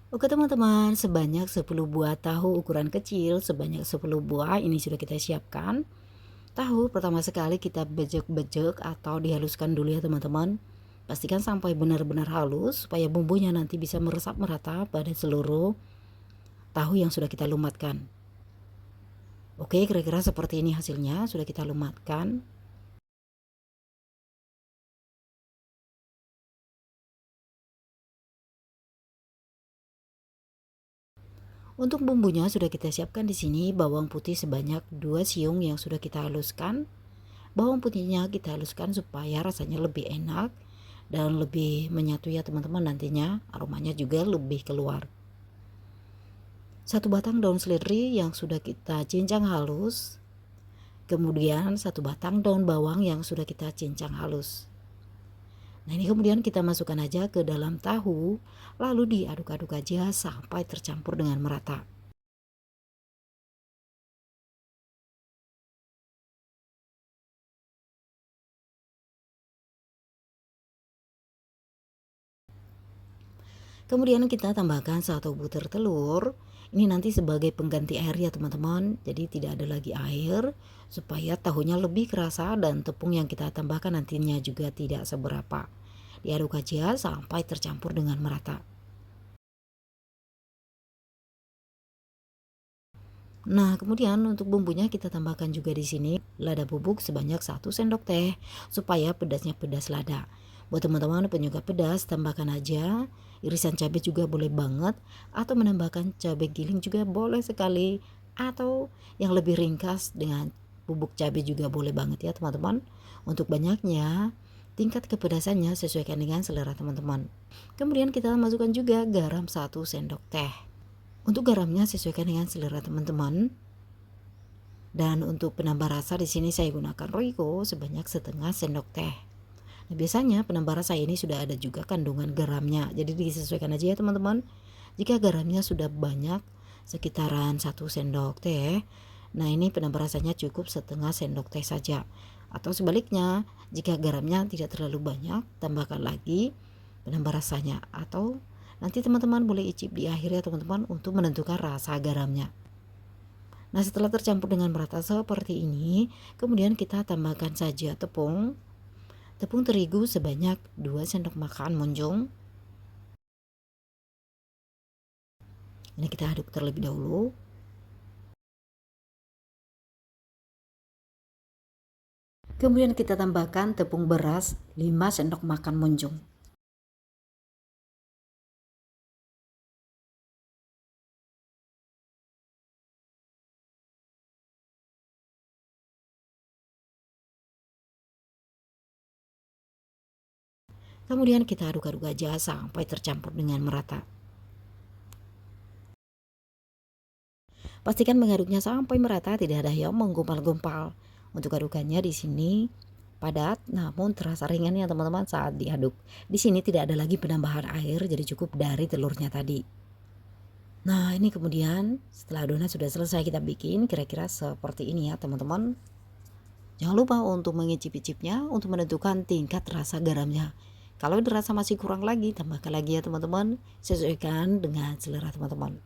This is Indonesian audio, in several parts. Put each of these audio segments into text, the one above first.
Oke teman-teman, sebanyak 10 buah tahu ukuran kecil, sebanyak 10 buah ini sudah kita siapkan. Tahu pertama sekali kita bejek-bejek atau dihaluskan dulu ya teman-teman. Pastikan sampai benar-benar halus supaya bumbunya nanti bisa meresap merata pada seluruh tahu yang sudah kita lumatkan. Oke, kira-kira seperti ini hasilnya, sudah kita lumatkan. Untuk bumbunya sudah kita siapkan di sini bawang putih sebanyak 2 siung yang sudah kita haluskan. Bawang putihnya kita haluskan supaya rasanya lebih enak dan lebih menyatu ya teman-teman, nantinya aromanya juga lebih keluar. 1 batang daun seledri yang sudah kita cincang halus. Kemudian 1 batang daun bawang yang sudah kita cincang halus. Nah ini kemudian kita masukkan aja ke dalam tahu, lalu diaduk-aduk aja sampai tercampur dengan merata. Kemudian kita tambahkan 1 butir telur. Ini nanti sebagai pengganti air ya teman-teman. Jadi tidak ada lagi air supaya tahunya lebih kerasa dan tepung yang kita tambahkan nantinya juga tidak seberapa. Diaduk aja sampai tercampur dengan merata. Nah, kemudian untuk bumbunya kita tambahkan juga di sini lada bubuk sebanyak 1 sendok teh supaya pedasnya pedas lada. Buat teman-teman penyuka pedas, tambahkan aja irisan cabai juga boleh banget, atau menambahkan cabai giling juga boleh sekali, atau yang lebih ringkas dengan bubuk cabai juga boleh banget ya teman-teman. Untuk banyaknya, tingkat kepedasannya sesuaikan dengan selera teman-teman. Kemudian kita masukkan juga garam 1 sendok teh. Untuk garamnya sesuaikan dengan selera teman-teman. Dan untuk penambah rasa di sini saya gunakan Royco sebanyak setengah sendok teh. Nah, biasanya penambah rasa ini sudah ada juga kandungan garamnya. Jadi disesuaikan aja ya teman-teman. Jika garamnya sudah banyak sekitaran 1 sendok teh, nah ini penambah rasanya cukup setengah sendok teh saja. Atau sebaliknya, jika garamnya tidak terlalu banyak, tambahkan lagi penambah rasanya. Atau nanti teman-teman boleh icip di akhir ya teman-teman untuk menentukan rasa garamnya. Nah setelah tercampur dengan merata seperti ini, kemudian kita tambahkan saja tepung terigu sebanyak 2 sendok makan munjung. Ini kita aduk terlebih dahulu. Kemudian kita tambahkan tepung beras 5 sendok makan munjung. Kemudian kita aduk-aduk aja sampai tercampur dengan merata. Pastikan mengaduknya sampai merata, tidak ada yang menggumpal-gumpal. Untuk adukannya di sini padat namun terasa ringan ya teman-teman saat diaduk. Di sini tidak ada lagi penambahan air, jadi cukup dari telurnya tadi. Nah ini kemudian setelah adonan sudah selesai kita bikin kira-kira seperti ini ya teman-teman. Jangan lupa untuk mengicip-icipnya untuk menentukan tingkat rasa garamnya. Kalau dirasa masih kurang lagi, tambahkan lagi ya teman-teman, sesuaikan dengan selera teman-teman.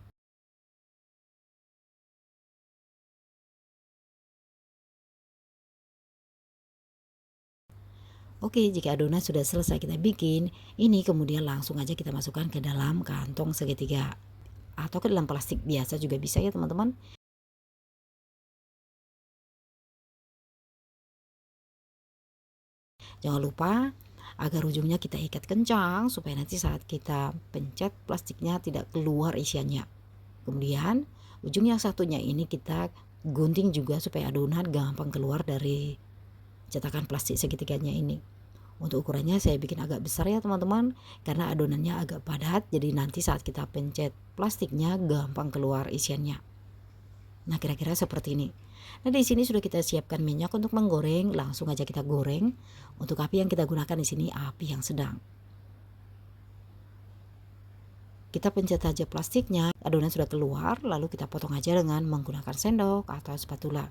Oke, jika adonan sudah selesai kita bikin, ini kemudian langsung aja kita masukkan ke dalam kantong segitiga atau ke dalam plastik biasa juga bisa ya teman-teman. Jangan lupa agar ujungnya kita ikat kencang supaya nanti saat kita pencet plastiknya tidak keluar isiannya. Kemudian ujung yang satunya ini kita gunting juga supaya adonan gampang keluar dari cetakan plastik segitiganya ini. Untuk ukurannya saya bikin agak besar ya teman-teman, karena adonannya agak padat, jadi nanti saat kita pencet plastiknya gampang keluar isiannya. Nah kira-kira seperti ini. Nah di sini sudah kita siapkan minyak untuk menggoreng, langsung aja kita goreng. Untuk api yang kita gunakan di sini api yang sedang. Kita pencet aja plastiknya, adonan sudah keluar, lalu kita potong aja dengan menggunakan sendok atau spatula.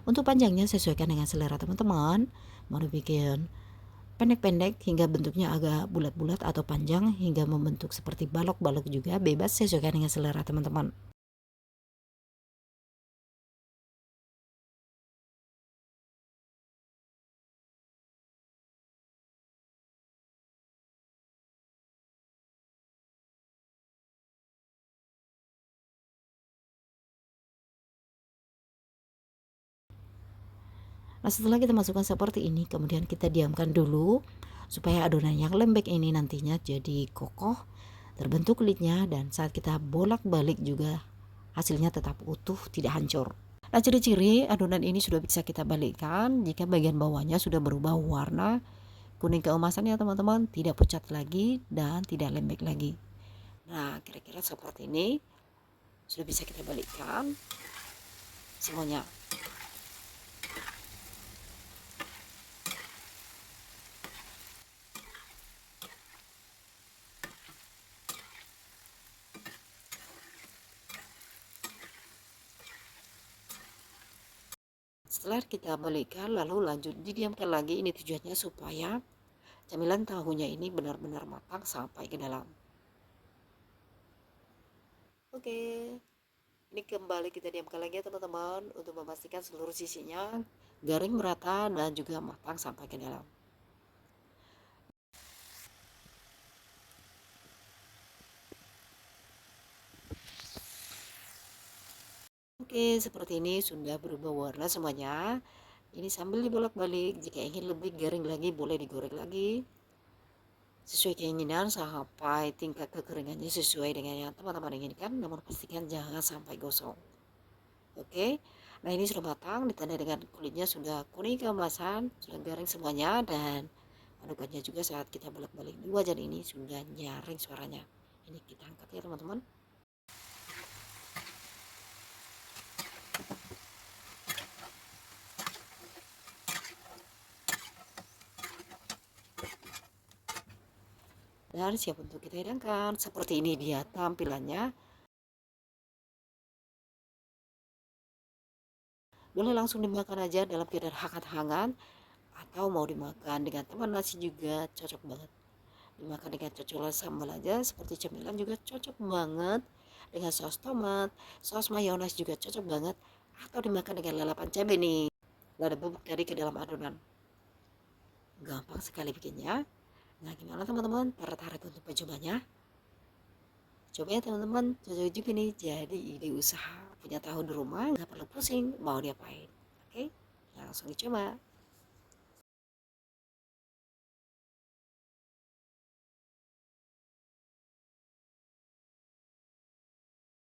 Untuk panjangnya sesuaikan dengan selera teman-teman. Mau dibikin pendek-pendek hingga bentuknya agak bulat-bulat atau panjang hingga membentuk seperti balok-balok juga, bebas sesuaikan dengan selera teman-teman. Nah, setelah kita masukkan seperti ini, kemudian kita diamkan dulu supaya adonan yang lembek ini nantinya jadi kokoh, terbentuk kulitnya, dan saat kita bolak-balik juga hasilnya tetap utuh, tidak hancur. Nah, ciri-ciri adonan ini sudah bisa kita balikkan jika bagian bawahnya sudah berubah warna kuning keemasan ya teman-teman, tidak pucat lagi dan tidak lembek lagi. Nah, kira-kira seperti ini sudah bisa kita balikkan semuanya. Setelah kita balikkan lalu lanjut didiamkan lagi, ini tujuannya supaya camilan tahunya ini benar-benar matang sampai ke dalam. Oke, ini kembali kita diamkan lagi ya teman-teman untuk memastikan seluruh sisinya garing merata dan juga matang sampai ke dalam. Oke, seperti ini sudah berubah warna semuanya. Ini sambil dibolak-balik, jika ingin lebih garing lagi boleh digoreng lagi sesuai keinginan sampai tingkat kekeringannya sesuai dengan yang teman-teman inginkan, namun pastikan jangan sampai gosong. Oke, nah ini sudah matang, ditandai dengan kulitnya sudah kuning keemasan, sudah garing semuanya, dan adukannya juga saat kita bolak-balik di wajan ini sudah nyaring suaranya. Ini kita angkat ya teman-teman. Dan siap untuk kita hidangkan. Seperti ini dia tampilannya. Boleh langsung dimakan aja dalam keadaan hangat-hangat, atau mau dimakan dengan teman nasi juga cocok banget. Dimakan dengan cocolan sambal aja seperti cemilan juga cocok banget. Dengan saus tomat, saus mayones juga cocok banget. Atau dimakan dengan lalapan cabai nih. Lada bubuk tadi ke dalam adonan. Gampang sekali bikinnya. Nah, gimana teman-teman? Tertarik untuk mencobanya? Coba ya teman-teman, cocok juga nih jadi ide usaha. Punya tahu di rumah, nggak perlu pusing mau diapain. Oke, langsung dicoba.